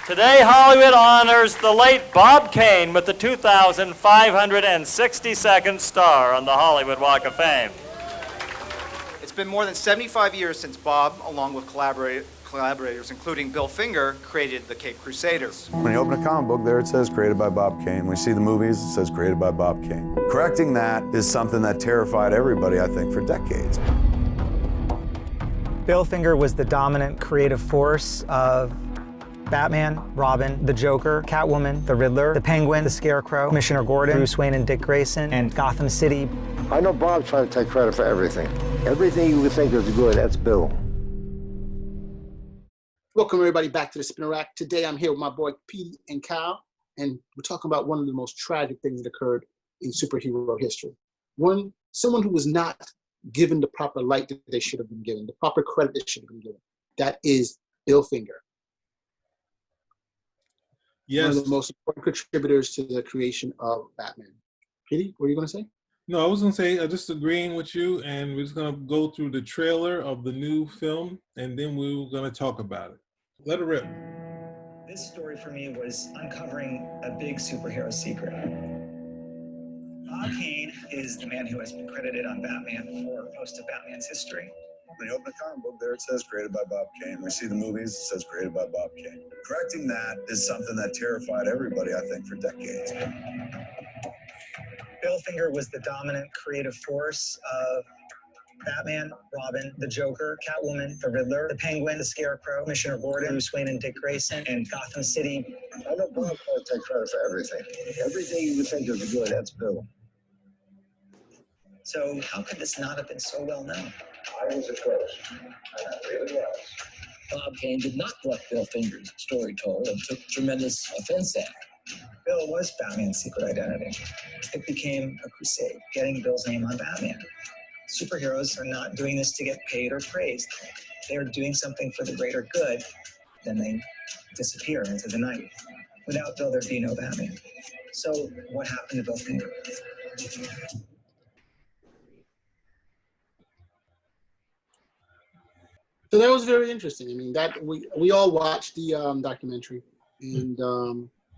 Today, Hollywood honors the late Bob Kane with the 2,562nd star on the Hollywood Walk of Fame. It's been more than 75 years since Bob, along with collaborators, including Bill Finger, created the Cape Crusaders. When you open a comic book, there it says created by Bob Kane. When you see the movies, it says created by Bob Kane. Correcting that is something that terrified everybody, I think, for decades. Bill Finger was the dominant creative force of Batman, Robin, the Joker, Catwoman, the Riddler, the Penguin, the Scarecrow, Commissioner Gordon, Bruce Wayne and Dick Grayson, and Gotham City. I know Bob's trying to take credit for everything. Everything you would think is good, that's Bill. Welcome everybody back to the Spinner Rack. Today I'm here with my boy Petey and Kyle, and we're talking about one of the most tragic things that occurred in superhero history. Someone who was not given the proper light that they should have been given, the proper credit they should have been given. That is Bill Finger. Yes. One of the most important contributors to the creation of Batman. Petey, what are you going to say? No, I was going to say, just agreeing with you, and we're just going to go through the trailer of the new film, and then we're going to talk about it. Let it rip. This story for me was uncovering a big superhero secret. Bob Kane is the man who has been credited on Batman for most of Batman's history. When you open a comic book, there it says created by Bob Kane. When you see the movies, it says created by Bob Kane. Correcting that is something that terrified everybody, I think, for decades. Bill Finger was the dominant creative force of Batman, Robin, the Joker, Catwoman, the Riddler, the Penguin, the Scarecrow, Commissioner Gordon, Bruce Wayne and Dick Grayson, and Gotham City. I know Bob's trying to take credit for everything. Everything you would think is good, that's Bill. So how could this not have been so well known? I was a coach. I really was. Bob Kane did not let Bill Finger's story told and took tremendous offense at it. Bill was Batman's secret identity. It became a crusade, getting Bill's name on Batman. Superheroes are not doing this to get paid or praised. They're doing something for the greater good, then they disappear into the night. Without Bill, there'd be no Batman. So what happened to Bill Finger? So that was very interesting. I mean, that we all watched the documentary, and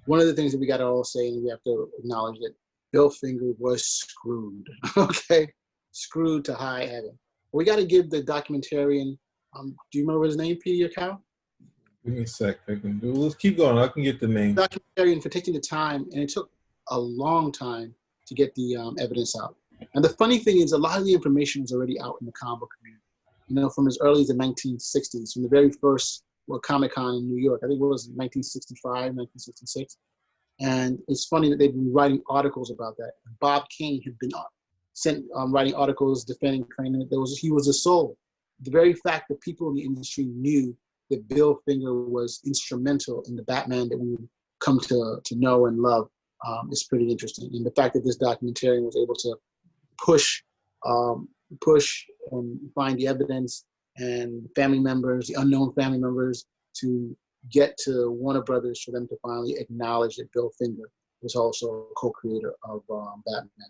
one of the things that we got to all say, and we have to acknowledge that Bill Finger was screwed. Okay, screwed to high heaven. We got to give the documentarian. Do you remember his name, Petey or Cal? Give me a sec. Let's keep going. I can get the name. Documentarian for taking the time, and it took a long time to get the evidence out. And the funny thing is, a lot of the information was already out in the comic book community. You know, from as early as the 1960s, from the very first Comic-Con in New York. I think it was 1965, 1966. And it's funny that they've been writing articles about that. Bob Kane had been writing articles defending, claiming that he was a soul. The very fact that people in the industry knew that Bill Finger was instrumental in the Batman that we would come to know and love is pretty interesting. And the fact that this documentarian was able to push and find the evidence and family members, the unknown family members, to get to Warner Brothers for them to finally acknowledge that Bill Finger was also a co-creator of Batman.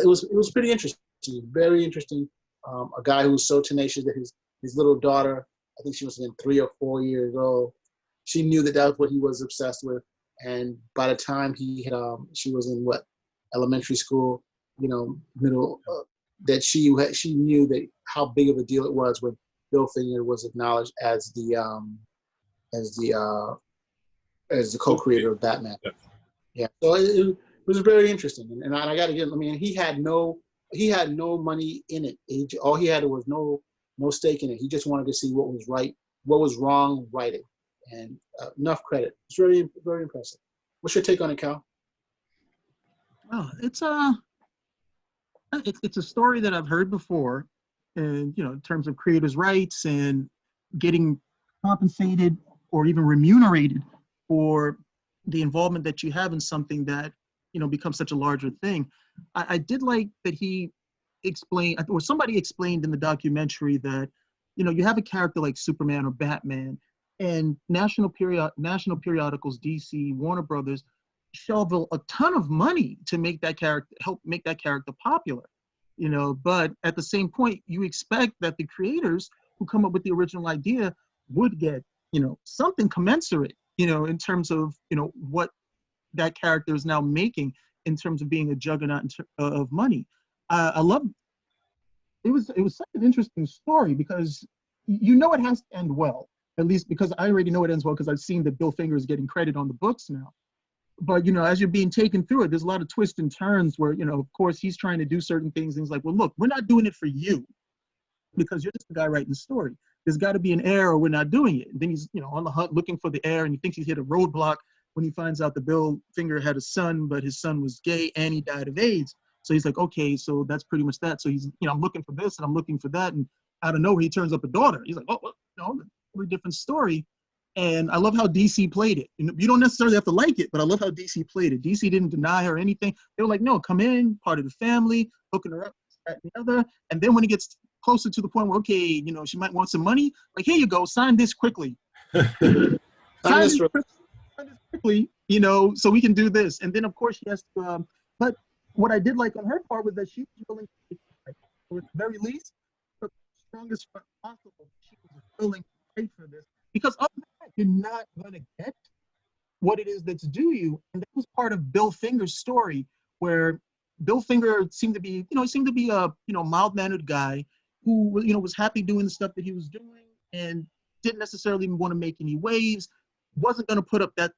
It was pretty interesting, very interesting. A guy who was so tenacious that his little daughter, I think she was 3 or 4 years old, she knew that was what he was obsessed with. And by the time she was in elementary school, middle. That she knew that how big of a deal it was when Bill Finger was acknowledged as the co-creator of Batman. Yeah, so it was very interesting, and I got to give him. I mean, he had no money in it. All he had was no stake in it. He just wanted to see what was right, what was wrong, right it, and enough credit. It's very, very impressive. What's your take on it, Cal? Well, it's a story that I've heard before, and in terms of creators' rights and getting compensated or even remunerated for the involvement that you have in something that becomes such a larger thing. I did like that he explained, or somebody explained in the documentary, that you have a character like Superman or Batman, and national periodicals, DC, Warner Brothers, shovel a ton of money to make that character, help make that character popular, but at the same point, you expect that the creators who come up with the original idea would get, something commensurate in terms of, what that character is now making in terms of being a juggernaut of money. I love, it was such an interesting story because it has to end well, at least because I already know it ends well because I've seen that Bill Finger is getting credit on the books now. But, as you're being taken through it, there's a lot of twists and turns where, of course, he's trying to do certain things. And he's like, well, look, we're not doing it for you because you're just the guy writing the story. There's got to be an heir or we're not doing it. And then he's, on the hunt looking for the heir, and he thinks he's hit a roadblock when he finds out that Bill Finger had a son, but his son was gay and he died of AIDS. So he's like, okay, so that's pretty much that. So he's, I'm looking for this and I'm looking for that. And out of nowhere, he turns up a daughter. He's like, oh, well, totally different story. And I love how DC played it. You don't necessarily have to like it, but I love how DC played it. DC didn't deny her anything. They were like, no, come in, part of the family, hooking her up, that and the other. And then when it gets closer to the point where, okay, she might want some money, like, here you go, sign this quickly. sign this quickly, so we can do this. And then, of course, she has to, but what I did like on her part was that she was willing to fight. Or at the very least, the strongest front possible. She was willing to fight for this. Because other than that, you're not going to get what it is that's due you. And that was part of Bill Finger's story, where Bill Finger seemed to be, a, mild-mannered guy who, was happy doing the stuff that he was doing and didn't necessarily want to make any waves, wasn't going to put up that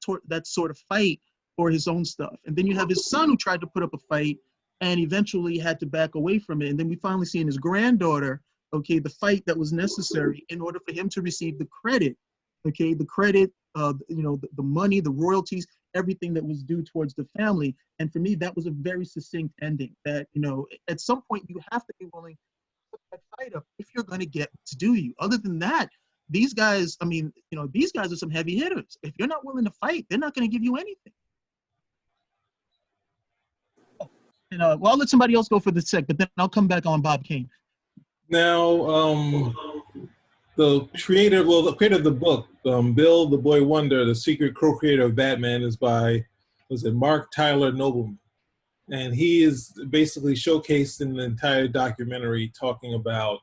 sort of fight for his own stuff. And then you have his son who tried to put up a fight and eventually had to back away from it. And then we finally see in his granddaughter, okay, the fight that was necessary in order for him to receive the credit. Okay, the credit, the money, the royalties, everything that was due towards the family. And for me, that was a very succinct ending that, at some point you have to be willing to put that fight up if you're going to get what's due you. Other than that, these guys, these guys are some heavy hitters. If you're not willing to fight, they're not going to give you anything. And well, I'll let somebody else go for the sec, but then I'll come back on Bob Kane. Now, the creator of the book, Bill the Boy Wonder, the secret co-creator of Batman, is by, Mark Tyler Nobleman. And he is basically showcased in the entire documentary talking about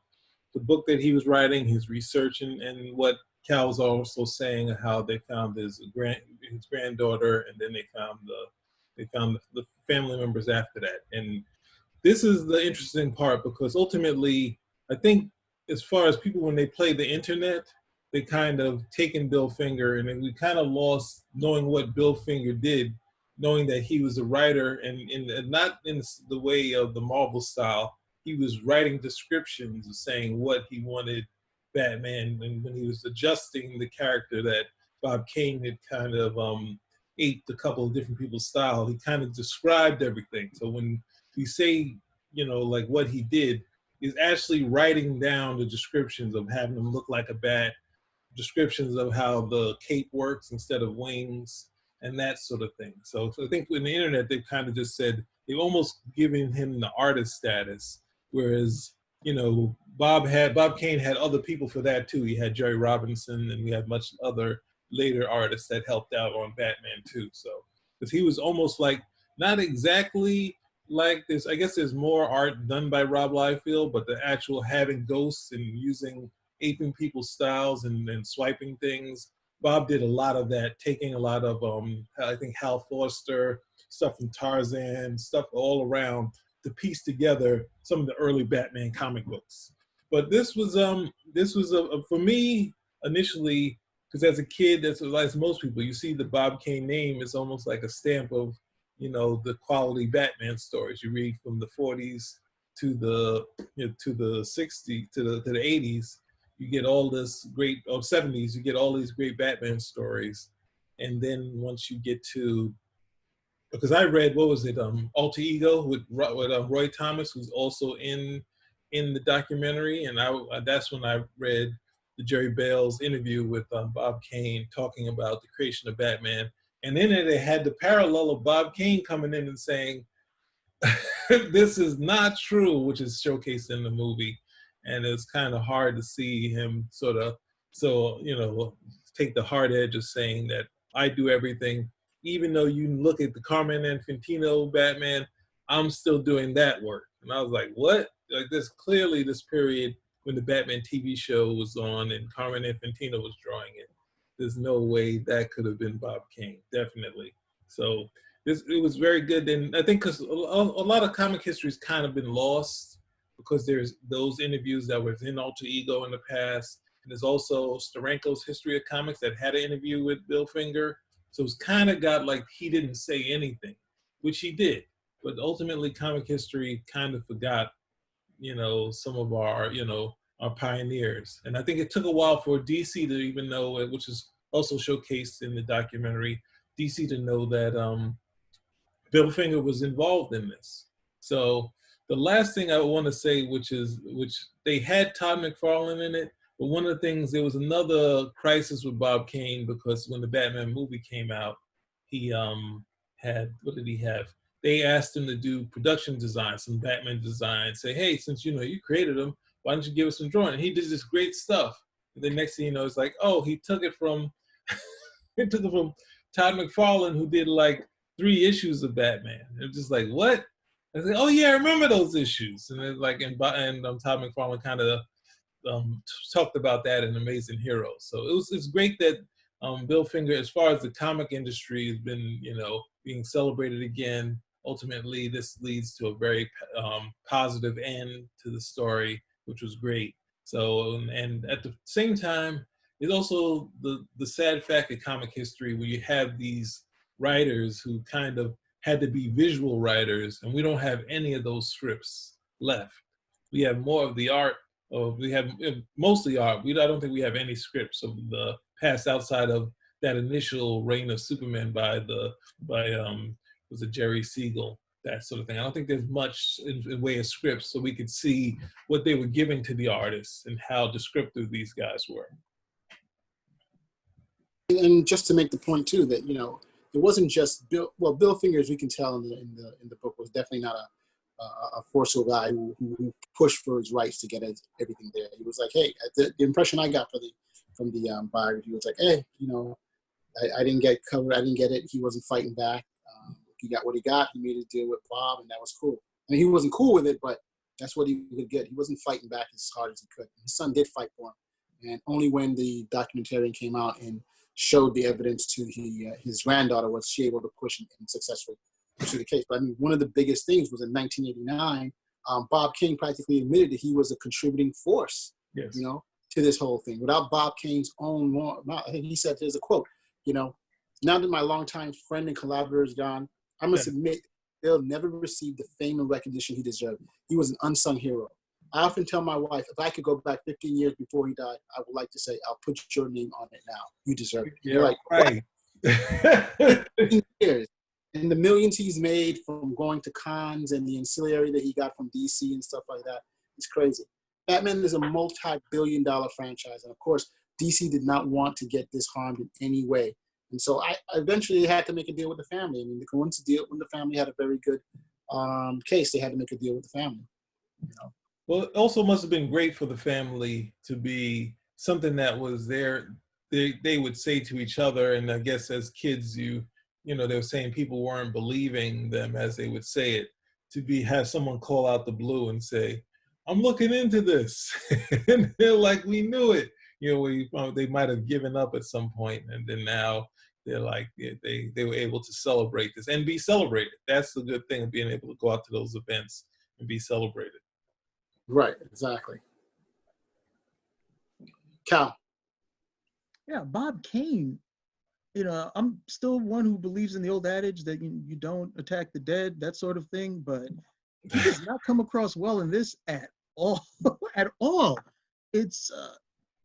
the book that he was writing, his research, and what Cal was also saying, how they found his granddaughter, and then they found the family members after that. And this is the interesting part, because ultimately, I think as far as people, when they play the internet, they kind of taken Bill Finger, and then we kind of lost knowing what Bill Finger did, knowing that he was a writer, and not in the way of the Marvel style. He was writing descriptions of saying what he wanted Batman, and when he was adjusting the character that Bob Kane had kind of aped a couple of different people's style, he kind of described everything. So when we say, like what he did, is actually writing down the descriptions of having him look like a bat, descriptions of how the cape works instead of wings, and that sort of thing. So I think in the internet, they've kind of just said, they've almost given him the artist status, whereas, Bob Kane had other people for that too. He had Jerry Robinson, and we had much other later artists that helped out on Batman too. So, because he was almost like, not exactly like this, I guess there's more art done by Rob Liefeld, but the actual having ghosts and aping people's styles and swiping things, Bob did a lot of that, taking a lot of, I think Hal Foster, stuff from Tarzan, stuff all around to piece together some of the early Batman comic books. But this was for me, initially, because as a kid, that's like most people, you see the Bob Kane name, it's almost like a stamp of, the quality Batman stories you read from the 40s to the to the 60s to the 80s. You get all this great, 70s, you get all these great Batman stories. And then once you get to, because I read, Alter Ego with Roy Thomas, who's also in the documentary. And that's when I read the Jerry Bales interview with Bob Kane talking about the creation of Batman. And then they had the parallel of Bob Kane coming in and saying, this is not true, which is showcased in the movie. And it's kind of hard to see him take the hard edge of saying that I do everything. Even though you look at the Carmen Infantino Batman, I'm still doing that work. And I was like, what? Like, this clearly this period when the Batman TV show was on and Carmen Infantino was drawing it. there's no way that could have been Bob Kane, definitely. So it was very good. And I think because a lot of comic history has kind of been lost because there's those interviews that was in Alter Ego in the past. And there's also Steranko's History of Comics that had an interview with Bill Finger. So it's kind of got like he didn't say anything, which he did. But ultimately, comic history kind of forgot, some of our, our pioneers. And I think it took a while for DC to even know it, which is also showcased in the documentary, DC to know that Bill Finger was involved in this. So the last thing I want to say, which they had Todd McFarlane in it, but one of the things, there was another crisis with Bob Kane because when the Batman movie came out, he what did he have? They asked him to do production design, some Batman design, say, hey, since you created him, why don't you give us some drawing? And he did this great stuff. And the next thing you know, it's like, oh, he took it from Todd McFarlane, who did like 3 issues of Batman. It's just like, what? I was like, oh yeah, I remember those issues. And it's like, and Todd McFarlane kind of talked about that in Amazing Heroes. So it's great that Bill Finger, as far as the comic industry has been, being celebrated again. Ultimately, this leads to a very positive end to the story, which was great. So, and at the same time, it's also the sad fact of comic history where you have these writers who kind of had to be visual writers, and we don't have any of those scripts left. We have more of the art, we have mostly art. I don't think we have any scripts of the past outside of that initial reign of Superman by was it Jerry Siegel, that sort of thing. I don't think there's much in way of scripts, so we could see what they were giving to the artists and how descriptive these guys were. And just to make the point too that it wasn't just Bill. Well, Bill Finger, as we can tell in the book, was definitely not a forceful guy who pushed for his rights to get everything there. He was like, hey, the impression I got from the biography was like, hey, I didn't get covered, I didn't get it. He wasn't fighting back. He got what he got. He made a deal with Bob, and that was cool. I mean, he wasn't cool with it, but that's what he could get. He wasn't fighting back as hard as he could. His son did fight for him, and only when the documentarian came out and showed the evidence to his granddaughter was she able to push and successfully pursue the case. But I mean, one of the biggest things was in 1989, Bob Kane practically admitted that he was a contributing force, yes, to this whole thing. Without Bob Kane's own mouth, I think he said, there's a quote, now that my longtime friend and collaborator is gone, I must admit, Bill never received the fame and recognition he deserved. He was an unsung hero. I often tell my wife, if I could go back 15 years before he died, I would like to say, I'll put your name on it now. You deserve it. Yeah, you're like, right. 15 years. And the millions he's made from going to cons and the ancillary that he got from DC and stuff like that, it's crazy. Batman is a multi-billion-dollar franchise. And of course, DC did not want to get this harmed in any way. And so I eventually had to make a deal with the family. I mean, when the family had a very good case, they had to make a deal with the family. Well, it also must have been great for the family to be something that was there. They would say to each other, and I guess as kids, they were saying people weren't believing them as they would say it. Have someone call out the blue and say, "I'm looking into this," and they're like, "We knew it." They might have given up at some point, and then now they're like, they were able to celebrate this and be celebrated. That's the good thing of being able to go out to those events and be celebrated. Right, exactly. Cal. Yeah, Bob Kane, I'm still one who believes in the old adage that you don't attack the dead, that sort of thing, but he does not come across well in this at all, at all. It's,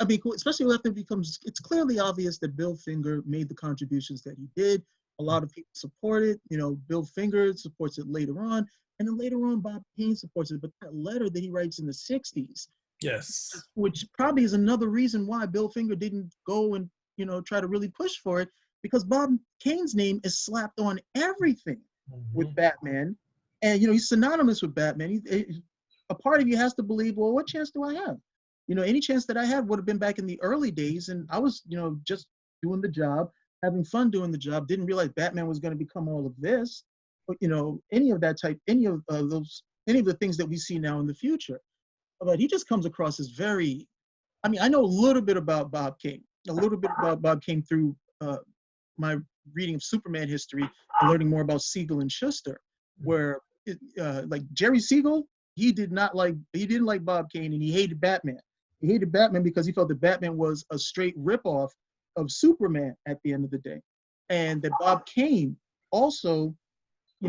especially after it's clearly obvious that Bill Finger made the contributions that he did. A lot of people support it. Bill Finger supports it later on. And then later on, Bob Kane supports it. But that letter that he writes in the 60s, yes, which probably is another reason why Bill Finger didn't go and, try to really push for it, because Bob Kane's name is slapped on everything with Batman. And, he's synonymous with Batman. A part of you has to believe, well, what chance do I have? Any chance that I had would have been back in the early days. And I was, just doing the job, having fun doing the job, didn't realize Batman was going to become all of this. But, any of the things that we see now in the future. But he just comes across as very, I know a little bit about Bob Kane. a little bit about Bob Kane through my reading of Superman history and learning more about Siegel and Schuster, where like Jerry Siegel, he didn't like Bob Kane, and he hated Batman. He hated Batman because he felt that Batman was a straight ripoff of Superman at the end of the day, and that Bob Kane also, he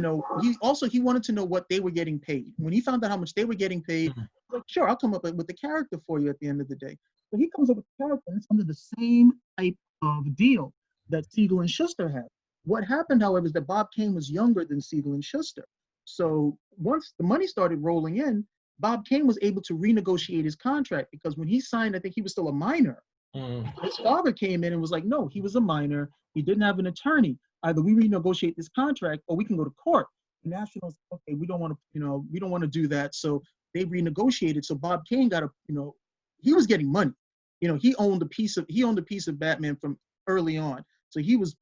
wanted to know what they were getting paid. When he found out how much they were getting paid, he's like, sure, I'll come up with the character for you at the end of the day. So he comes up with the character, and it's under the same type of deal that Siegel and Schuster had. What happened, however, is that Bob Kane was younger than Siegel and Schuster. So once the money started rolling in, Bob Kane was able to renegotiate his contract, because when he signed, I think he was still a minor. His father came in and was like, no, he was a minor. He didn't have an attorney. Either we renegotiate this contract or we can go to court. The Nationals, okay, we don't want to do that. So they renegotiated. So Bob Kane got he was getting money. He owned a piece of Batman from early on. So he was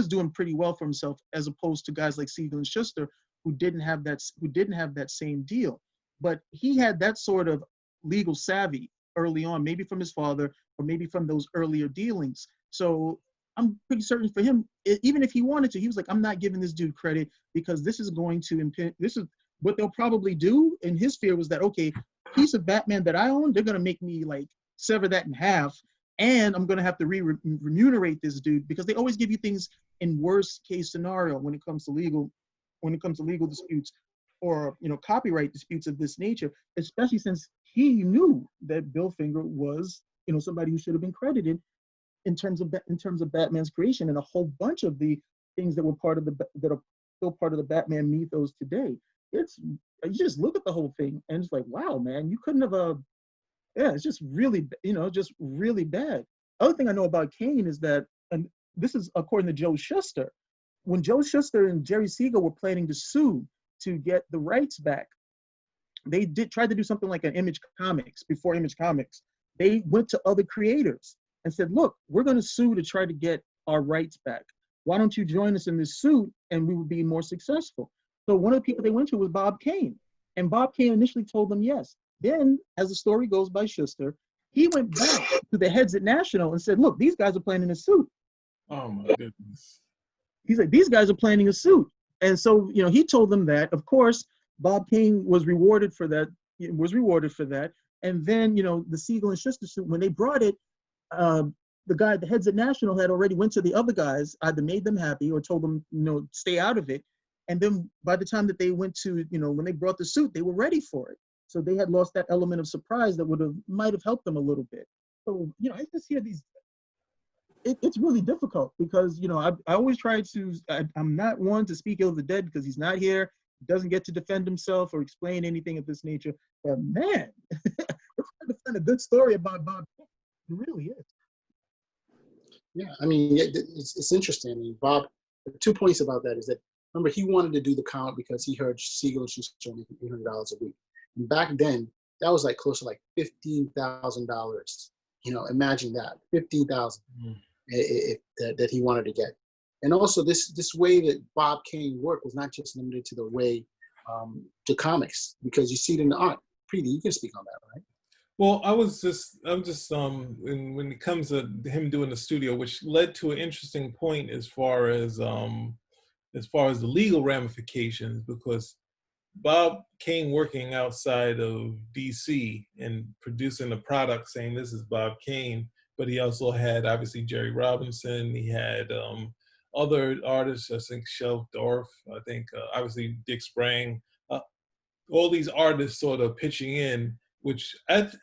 doing pretty well for himself, as opposed to guys like Siegel and Schuster who didn't have that same deal. But he had that sort of legal savvy early on, maybe from his father or maybe from those earlier dealings. So I'm pretty certain for him, even if he wanted to, he was like, I'm not giving this dude credit, because this is going to this is what they'll probably do. And his fear was that, okay, piece of Batman that I own, they're going to make me like sever that in half, and I'm going to have to remunerate this dude, because they always give you things in worst case scenario when it comes to legal disputes or copyright disputes of this nature, especially since he knew that Bill Finger was somebody who should have been credited in terms of Batman's creation, and a whole bunch of the things that are still part of the Batman mythos today. You just look at the whole thing and it's like, wow, man, you couldn't have it's just really really bad. Other thing I know about Kane is that, and this is according to Joe Shuster, when Joe Shuster and Jerry Siegel were planning to sue to get the rights back, they tried to do something like an Image Comics. Before Image Comics, they went to other creators and said, look, we're going to sue to try to get our rights back. Why don't you join us in this suit, and we would be more successful? So one of the people they went to was Bob Kane. And Bob Kane initially told them yes. Then, as the story goes by Schuster, he went back to the heads at National and said, look, these guys are planning a suit. Oh my goodness. He's like, these guys are planning a suit. And so, he told them that. Of course, Bob Kane was rewarded for that. And then, the Siegel and Schuster suit, when they brought it, the heads at National had already went to the other guys, either made them happy or told them, stay out of it. And then by the time that they went to, when they brought the suit, they were ready for it. So they had lost that element of surprise that might have helped them a little bit. So, I just hear these, it's really difficult because, I always try to, I'm not one to speak ill of the dead because he's not here. He doesn't get to defend himself or explain anything of this nature. But man, it's hard to find a good story about Bob. It really is. Yeah, I mean, it's interesting. I mean, Bob, 2 points about that is that, remember, he wanted to do the comic because he heard Siegel and Schuster making $800 a week. And back then, that was like close to like $15,000. Imagine that, $15,000 that he wanted to get. And also, this way that Bob Kane worked was not just limited to the way to comics, because you see it in the art. Preeti, you can speak on that, right? Well, I'm just when it comes to him doing the studio, which led to an interesting point as far as the legal ramifications, because Bob Kane working outside of DC and producing a product saying this is Bob Kane, but he also had obviously Jerry Robinson, he had other artists, I think Shelf Dorf, I think obviously Dick Sprang, all these artists sort of pitching in, which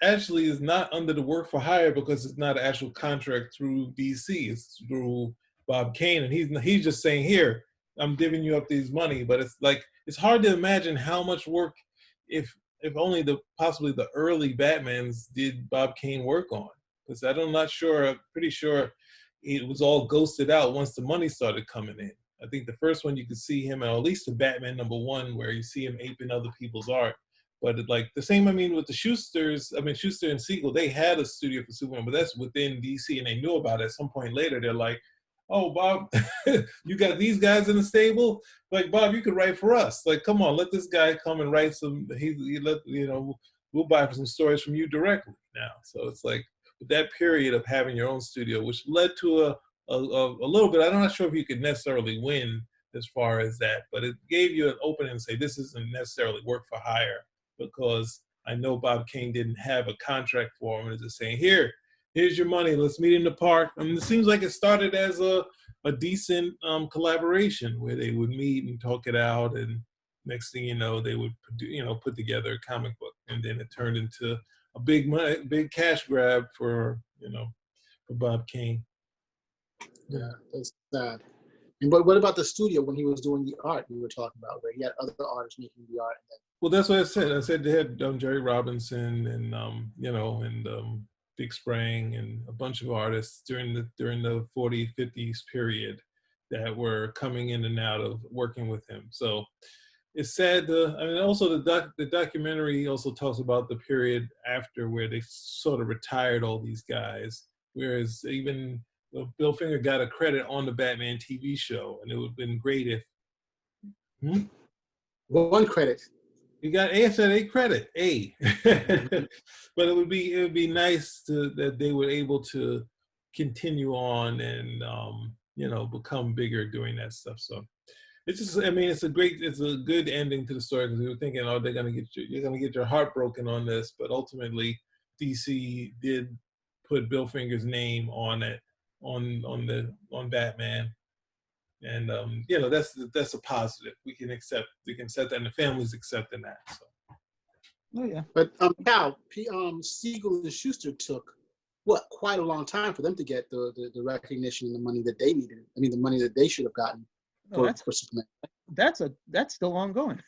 actually is not under the work for hire because it's not an actual contract through DC, it's through Bob Kane, and he's just saying, here, I'm giving you up these money. But it's like, it's hard to imagine how much work, if only possibly the early Batmans did Bob Kane work on, because I'm pretty sure it was all ghosted out once the money started coming in. I think the first one you could see him, at least the Batman #1, where you see him aping other people's art. But like the same, with the Schuster and Siegel, they had a studio for Superman, but that's within DC, and they knew about it. At some point later, they're like, oh, Bob, you got these guys in the stable? Like, Bob, you could write for us. Like, come on, let this guy come and write some, we'll buy some stories from you directly now. So it's like, But that period of having your own studio, which led to a little bit, I'm not sure if you could necessarily win as far as that, but it gave you an opening to say this isn't necessarily work for hire, because I know Bob Kane didn't have a contract for him. It's just saying, here's your money, let's meet in the park. I mean, it seems like it started as a decent collaboration where they would meet and talk it out, and next thing you know, they would put together a comic book, and then it turned into a big cash grab for Bob Kane. Yeah, that's sad. And but what about the studio when he was doing the art we were talking about, where he had other artists making the art? Well, that's what I said. I said they had Jerry Robinson and Big Sprang and a bunch of artists during the 40s, 50s period that were coming in and out of working with him. So it's sad. Also the documentary also talks about the period after where they sort of retired all these guys, whereas even Bill Finger got a credit on the Batman TV show, and it would have been great if. One credit. You got A credit, A. But it would be nice that they were able to continue on and become bigger doing that stuff. So it's just, it's a good ending to the story, because we were thinking, oh, you're gonna get your heart broken on this, but ultimately DC did put Bill Finger's name on it, on Batman. And that's a positive. We can accept that, and the family's accepting that. So. Oh yeah. But Siegel and Schuster took quite a long time for them to get the recognition and the money that they needed. I mean, the money that they should have gotten for Superman. That's still ongoing.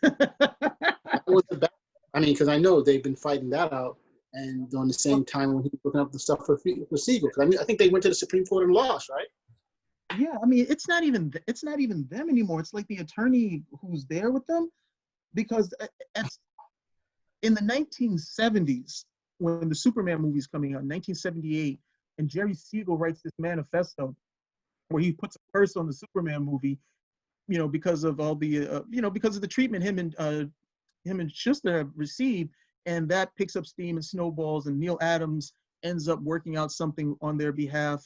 Because I know they've been fighting that out, and during the same time when he was looking up the stuff for Siegel. I think they went to the Supreme Court and lost, right? Yeah, it's not even them anymore. It's like the attorney who's there with them, because in the 1970s, when the Superman movie's coming out in 1978, and Jerry Siegel writes this manifesto where he puts a curse on the Superman movie, because of all the because of the treatment him and Schuster have received, and that picks up steam and snowballs, and Neil Adams ends up working out something on their behalf,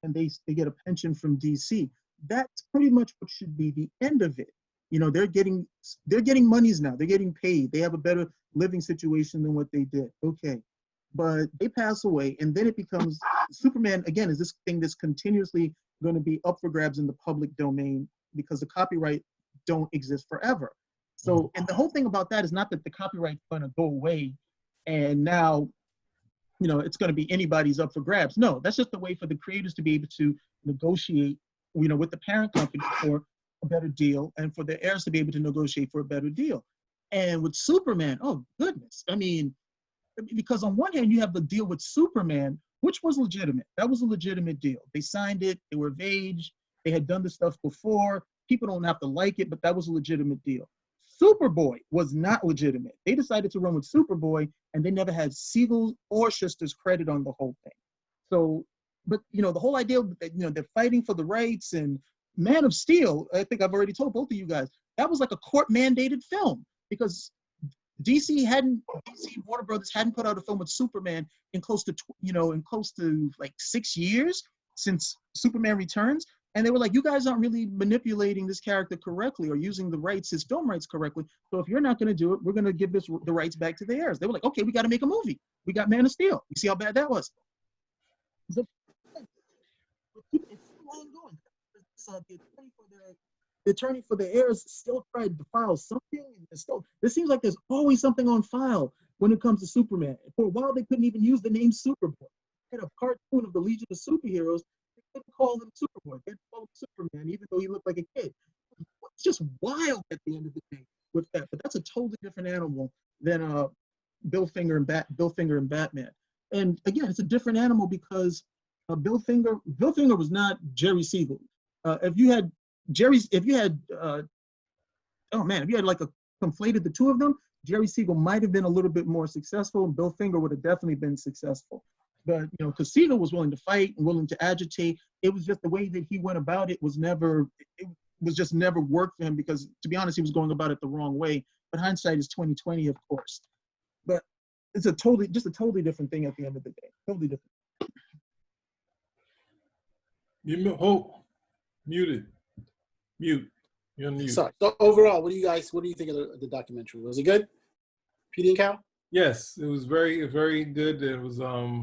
and they get a pension from DC. That's pretty much what should be the end of it. They're getting monies now. They're getting paid. They have a better living situation than what they did. Okay. But they pass away, and then it becomes Superman again is this thing that's continuously going to be up for grabs in the public domain, because the copyright don't exist forever. So, and the whole thing about that is not that the copyright's going to go away and now it's going to be anybody's up for grabs. No, that's just a way for the creators to be able to negotiate, with the parent company for a better deal, and for the heirs to be able to negotiate for a better deal. And with Superman, oh goodness, because on one hand you have the deal with Superman, which was legitimate. That was a legitimate deal. They signed it. They were of age. They had done the stuff before. People don't have to like it, but that was a legitimate deal. Superboy was not legitimate. They decided to run with Superboy, and they never had Siegel or Schuster's credit on the whole thing. So, but the whole idea that they're fighting for the rights, and Man of Steel, I think I've already told both of you guys, that was like a court-mandated film, because Warner Brothers hadn't put out a film with Superman in close to like 6 years since Superman Returns. And they were like, you guys aren't really manipulating this character correctly or using his film rights correctly. So if you're not going to do it, we're going to give the rights back to the heirs. They were like, okay, we got to make a movie. We got Man of Steel. You see how bad that was? So, it's still ongoing. The attorney for the heirs still tried to file something. It seems like there's always something on file when it comes to Superman. For a while, they couldn't even use the name Superboy. They had a cartoon of the Legion of Superheroes. They couldn't call him Superboy. They had to call him Superman, even though he looked like a kid. It's just wild at the end of the day with that. But that's a totally different animal than Bill Finger and Batman. And again, it's a different animal because Bill Finger was not Jerry Siegel. If you had conflated the two of them, Jerry Siegel might have been a little bit more successful, and Bill Finger would have definitely been successful. But because Siegel was willing to fight and willing to agitate, it was just the way that he went about it was just never worked for him, because to be honest, he was going about it the wrong way. But hindsight is 20/20, of course. But it's a totally different thing at the end of the day. Totally different. Muted. Mute. You're on mute. Sorry. So overall, what do you think of the documentary? Was it good? Petey and Cal? Yes, it was very, very good. It was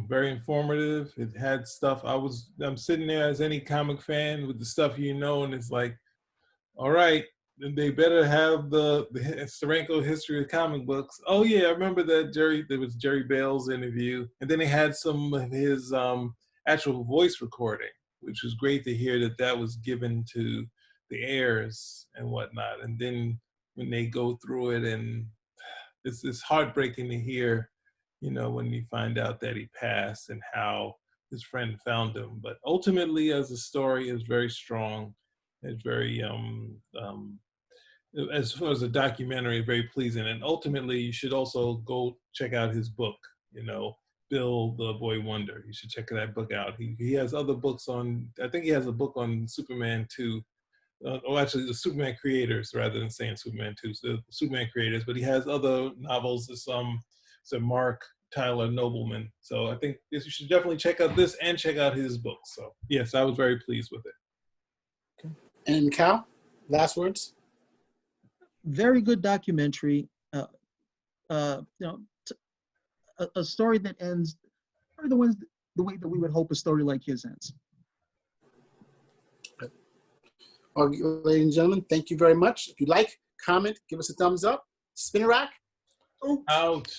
very informative. It had stuff. I'm sitting there as any comic fan with the stuff and it's like, all right, then they better have the Steranko history of comic books. Oh yeah, I remember that there was Jerry Bale's interview, and then they had some of his actual voice recording, which was great to hear that was given to the heirs and whatnot. And then when they go through it, and it's heartbreaking to hear, when you find out that he passed and how his friend found him. But ultimately, as a story, is very strong. It's very, as far as a documentary, very pleasing. And ultimately, you should also go check out his book, Bill the Boy Wonder. You should check that book out. He has other books I think he has a book on Superman 2. Actually, the Superman creators, rather than saying Superman 2, so the Superman creators, but he has other novels. It's Mark Tyler Nobleman. So I think you should definitely check out this and check out his book. So yes, I was very pleased with it. Okay. And Cal, last words? Very good documentary. A story that ends the way that we would hope a story like his ends. Well, ladies and gentlemen, thank you very much. If you like, comment, give us a thumbs up. Spin a rack. Out.